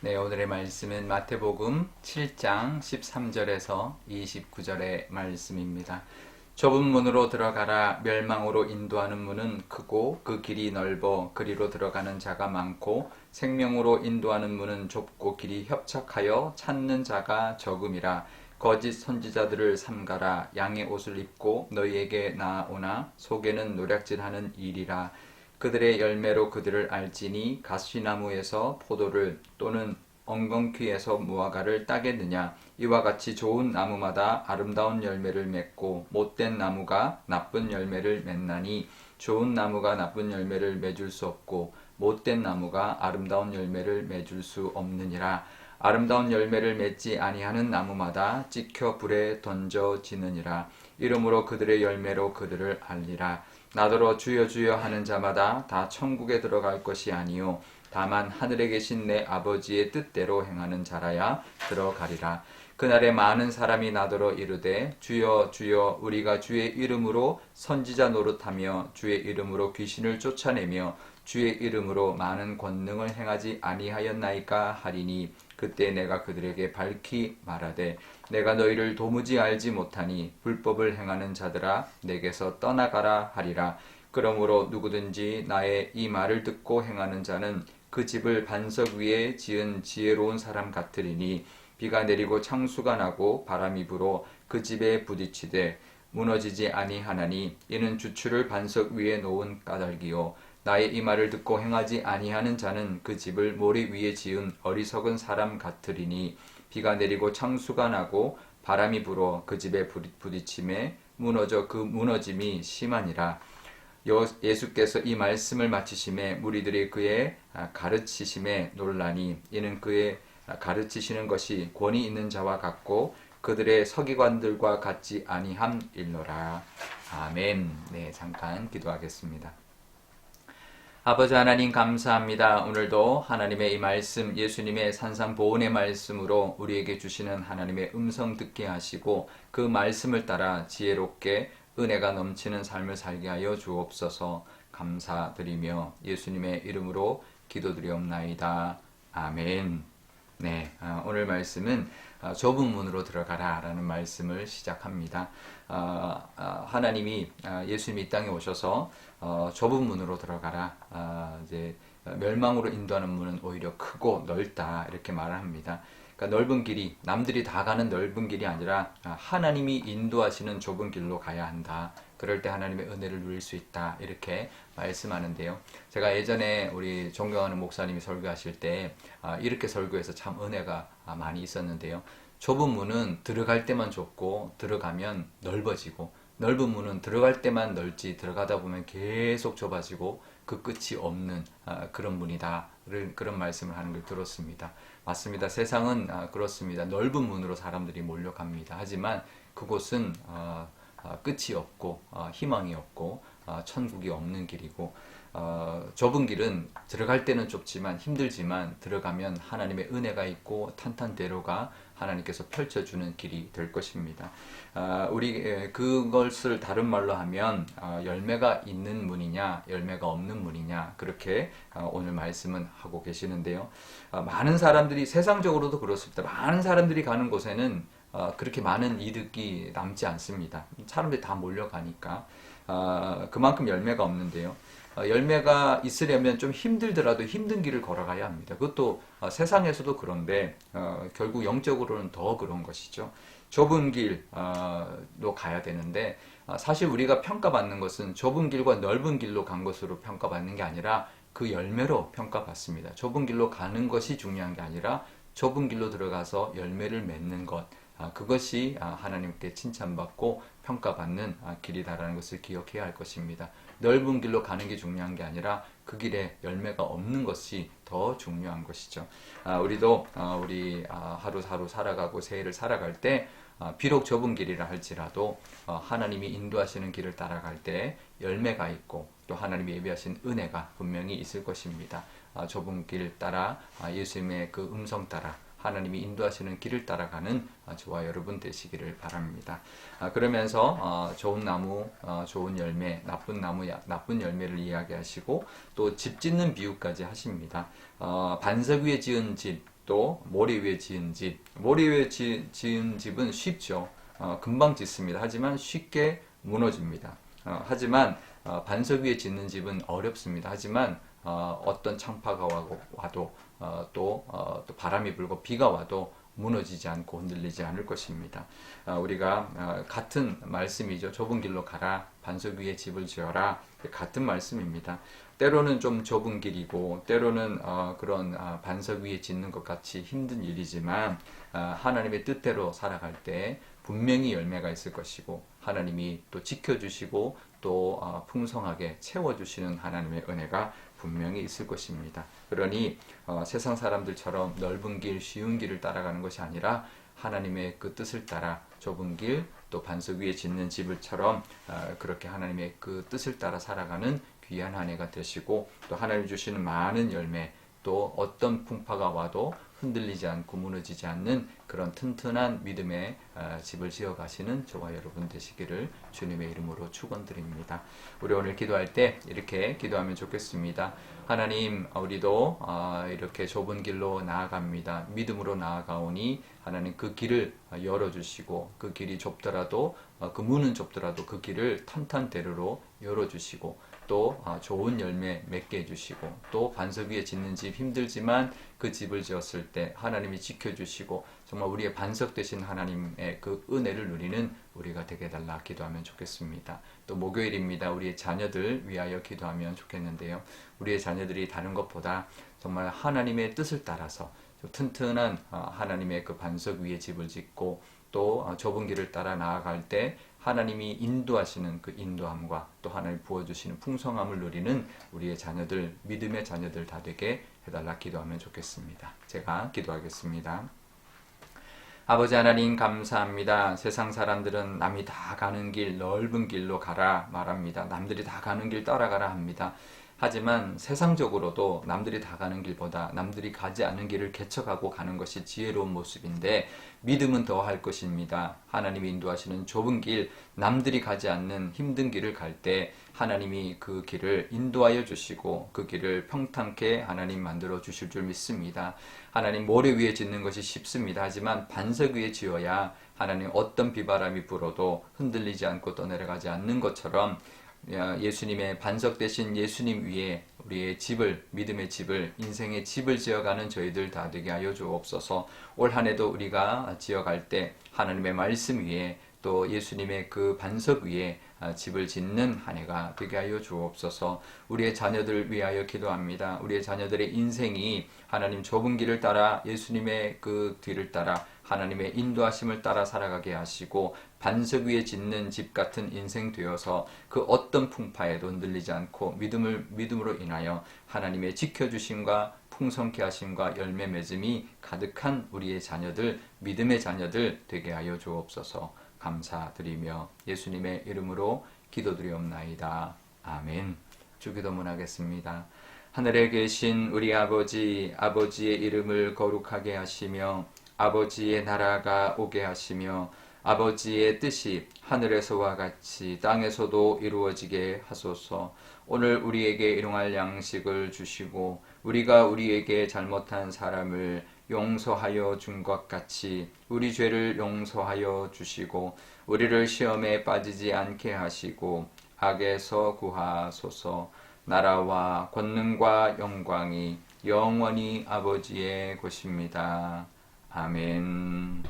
네, 오늘의 말씀은 마태복음 7장 13절에서 29절의 말씀입니다. 좁은 문으로 들어가라. 멸망으로 인도하는 문은 크고 그 길이 넓어 그리로 들어가는 자가 많고 생명으로 인도하는 문은 좁고 길이 협착하여 찾는 자가 적음이라. 거짓 선지자들을 삼가라. 양의 옷을 입고 너희에게 나아오나 속에는 노략질하는 일이라. 그들의 열매로 그들을 알지니 가시나무에서 포도를 또는 엉겅퀴에서 무화과를 따겠느냐. 이와 같이 좋은 나무마다 아름다운 열매를 맺고 못된 나무가 나쁜 열매를 맺나니 좋은 나무가 나쁜 열매를 맺을 수 없고 못된 나무가 아름다운 열매를 맺을 수 없느니라. 아름다운 열매를 맺지 아니하는 나무마다 찍혀 불에 던져지느니라. 이러므로 그들의 열매로 그들을 알리라. 나더러 주여 주여 하는 자마다 다 천국에 들어갈 것이 아니요 다만 하늘에 계신 내 아버지의 뜻대로 행하는 자라야 들어가리라. 그날에 많은 사람이 나더러 이르되 주여 주여 우리가 주의 이름으로 선지자 노릇하며 주의 이름으로 귀신을 쫓아내며 주의 이름으로 많은 권능을 행하지 아니하였나이까 하리니 그때 내가 그들에게 밝히 말하되 내가 너희를 도무지 알지 못하니 불법을 행하는 자들아 내게서 떠나가라 하리라. 그러므로 누구든지 나의 이 말을 듣고 행하는 자는 그 집을 반석 위에 지은 지혜로운 사람 같으리니 비가 내리고 창수가 나고 바람이 불어 그 집에 부딪히되 무너지지 아니하나니 이는 주추를 반석 위에 놓은 까닭이요 나의 이 말을 듣고 행하지 아니하는 자는 그 집을 모래 위에 지은 어리석은 사람 같으리니 비가 내리고 창수가 나고 바람이 불어 그 집에 부딪힘에 무너져 그 무너짐이 심하니라. 예수께서 이 말씀을 마치심에 무리들이 그의 가르치심에 놀라니 이는 그의 가르치시는 것이 권위 있는 자와 같고 그들의 서기관들과 같지 아니함일러라. 아멘. 네, 잠깐 기도하겠습니다. 아버지 하나님 감사합니다. 오늘도 하나님의 이 말씀, 예수님의 산상보훈의 말씀으로 우리에게 주시는 하나님의 음성 듣게 하시고 그 말씀을 따라 지혜롭게 은혜가 넘치는 삶을 살게 하여 주옵소서. 감사드리며 예수님의 이름으로 기도드리옵나이다. 아멘. 네, 오늘 말씀은 좁은 문으로 들어가라 라는 말씀을 시작합니다. 하나님이 예수님이 이 땅에 오셔서 좁은 문으로 들어가라. 이제 멸망으로 인도하는 문은 오히려 크고 넓다 이렇게 말을 합니다. 그러니까 넓은 길이 남들이 다 가는 넓은 길이 아니라 하나님이 인도하시는 좁은 길로 가야 한다. 그럴 때 하나님의 은혜를 누릴 수 있다. 이렇게 말씀하는데요. 제가 예전에 우리 존경하는 목사님이 설교하실 때 이렇게 설교해서 참 은혜가 많이 있었는데요. 좁은 문은 들어갈 때만 좁고 들어가면 넓어지고 넓은 문은 들어갈 때만 넓지 들어가다 보면 계속 좁아지고 그 끝이 없는 그런 문이다. 그런 말씀을 하는 걸 들었습니다. 맞습니다. 세상은 그렇습니다. 넓은 문으로 사람들이 몰려갑니다. 하지만 그곳은 끝이 없고 희망이 없고 천국이 없는 길이고 좁은 길은 들어갈 때는 좁지만 힘들지만 들어가면 하나님의 은혜가 있고 탄탄대로가 하나님께서 펼쳐주는 길이 될 것입니다. 우리 그것을 다른 말로 하면 열매가 있는 문이냐 열매가 없는 문이냐 그렇게 오늘 말씀은 하고 계시는데요. 많은 사람들이 세상적으로도 그렇습니다. 많은 사람들이 가는 곳에는 그렇게 많은 이득이 남지 않습니다. 사람들이 다 몰려가니까 그만큼 열매가 없는데요. 열매가 있으려면 좀 힘들더라도 힘든 길을 걸어가야 합니다. 그것도 세상에서도 그런데 결국 영적으로는 더 그런 것이죠. 좁은 길로 가야 되는데 사실 우리가 평가받는 것은 좁은 길과 넓은 길로 간 것으로 평가받는 게 아니라 그 열매로 평가받습니다. 좁은 길로 가는 것이 중요한 게 아니라 좁은 길로 들어가서 열매를 맺는 것 그것이 하나님께 칭찬받고 평가받는 길이다라는 것을 기억해야 할 것입니다. 넓은 길로 가는 게 중요한 게 아니라 그 길에 열매가 없는 것이 더 중요한 것이죠. 우리도 우리 하루하루 살아가고 새해를 살아갈 때 비록 좁은 길이라 할지라도 하나님이 인도하시는 길을 따라갈 때 열매가 있고 또 하나님이 예비하신 은혜가 분명히 있을 것입니다. 좁은 길 따라 예수님의 그 음성 따라 하나님이 인도하시는 길을 따라가는 저와 여러분 되시기를 바랍니다. 그러면서 좋은 나무, 좋은 열매, 나쁜 나무, 나쁜 열매를 이야기하시고 또 집 짓는 비유까지 하십니다. 반석 위에 지은 집, 또 모래 위에 지은 집. 모래 위에 지은 집은 쉽죠. 금방 짓습니다. 하지만 쉽게 무너집니다. 하지만 반석 위에 짓는 집은 어렵습니다. 하지만 어떤 창파가 와도 또 바람이 불고 비가 와도 무너지지 않고 흔들리지 않을 것입니다. 우리가 같은 말씀이죠. 좁은 길로 가라. 반석 위에 집을 지어라. 같은 말씀입니다. 때로는 좀 좁은 길이고 때로는 그런 반석 위에 짓는 것 같이 힘든 일이지만 하나님의 뜻대로 살아갈 때 분명히 열매가 있을 것이고 하나님이 또 지켜주시고 또 풍성하게 채워주시는 하나님의 은혜가 분명히 있을 것입니다. 그러니 세상 사람들처럼 넓은 길, 쉬운 길을 따라가는 것이 아니라 하나님의 그 뜻을 따라 좁은 길, 또 반석 위에 짓는 집을처럼 그렇게 하나님의 그 뜻을 따라 살아가는 귀한 한 해가 되시고 또 하나님 주시는 많은 열매, 또 어떤 풍파가 와도 흔들리지 않고 무너지지 않는 그런 튼튼한 믿음의 집을 지어 가시는 저와 여러분 되시기를 주님의 이름으로 축원드립니다. 우리 오늘 기도할 때 이렇게 기도하면 좋겠습니다. 하나님, 우리도 이렇게 좁은 길로 나아갑니다. 믿음으로 나아가오니 하나님 그 길을 열어주시고 그 길이 좁더라도 그 문은 좁더라도 그 길을 탄탄대로로 열어주시고 또 좋은 열매 맺게 해주시고 또 반석 위에 짓는 집 힘들지만 그 집을 지었을 때 하나님이 지켜주시고 정말 우리의 반석 되신 하나님의 그 은혜를 누리는 우리가 되게 해달라 기도하면 좋겠습니다. 또 목요일입니다. 우리의 자녀들 위하여 기도하면 좋겠는데요. 우리의 자녀들이 다른 것보다 정말 하나님의 뜻을 따라서 튼튼한 하나님의 그 반석 위에 집을 짓고 또 좁은 길을 따라 나아갈 때 하나님이 인도하시는 그 인도함과 또 하나님 부어주시는 풍성함을 누리는 우리의 자녀들, 믿음의 자녀들 다 되게 해달라 기도하면 좋겠습니다. 제가 기도하겠습니다. 아버지 하나님 감사합니다. 세상 사람들은 남이 다 가는 길, 넓은 길로 가라 말합니다. 남들이 다 가는 길 따라가라 합니다. 하지만 세상적으로도 남들이 다 가는 길보다 남들이 가지 않은 길을 개척하고 가는 것이 지혜로운 모습인데 믿음은 더 할 것입니다. 하나님이 인도하시는 좁은 길, 남들이 가지 않는 힘든 길을 갈 때 하나님이 그 길을 인도하여 주시고 그 길을 평탄케 하나님 만들어 주실 줄 믿습니다. 하나님 모래 위에 짓는 것이 쉽습니다. 하지만 반석 위에 지어야 하나님 어떤 비바람이 불어도 흔들리지 않고 떠내려가지 않는 것처럼 예수님의 반석 되신 예수님 위에 우리의 집을, 믿음의 집을, 인생의 집을 지어가는 저희들 다 되게 하여 주옵소서. 올 한 해도 우리가 지어갈 때 하나님의 말씀 위에 또 예수님의 그 반석 위에 집을 짓는 한 해가 되게 하여 주옵소서. 우리의 자녀들을 위하여 기도합니다. 우리의 자녀들의 인생이 하나님 좁은 길을 따라 예수님의 그 뒤를 따라 하나님의 인도하심을 따라 살아가게 하시고 반석 위에 짓는 집 같은 인생 되어서 그 어떤 풍파에도 흔들리지 않고 믿음으로 인하여 하나님의 지켜주심과 풍성케 하심과 열매 맺음이 가득한 우리의 자녀들, 믿음의 자녀들 되게 하여 주옵소서. 감사드리며 예수님의 이름으로 기도드리옵나이다. 아멘. 주기도문 하겠습니다. 하늘에 계신 우리 아버지, 아버지의 이름을 거룩하게 하시며 아버지의 나라가 오게 하시며 아버지의 뜻이 하늘에서와 같이 땅에서도 이루어지게 하소서. 오늘 우리에게 일용할 양식을 주시고 우리가 우리에게 잘못한 사람을 용서하여 준 것 같이 우리 죄를 용서하여 주시고 우리를 시험에 빠지지 않게 하시고 악에서 구하소서. 나라와 권능과 영광이 영원히 아버지의 것입니다. 아멘.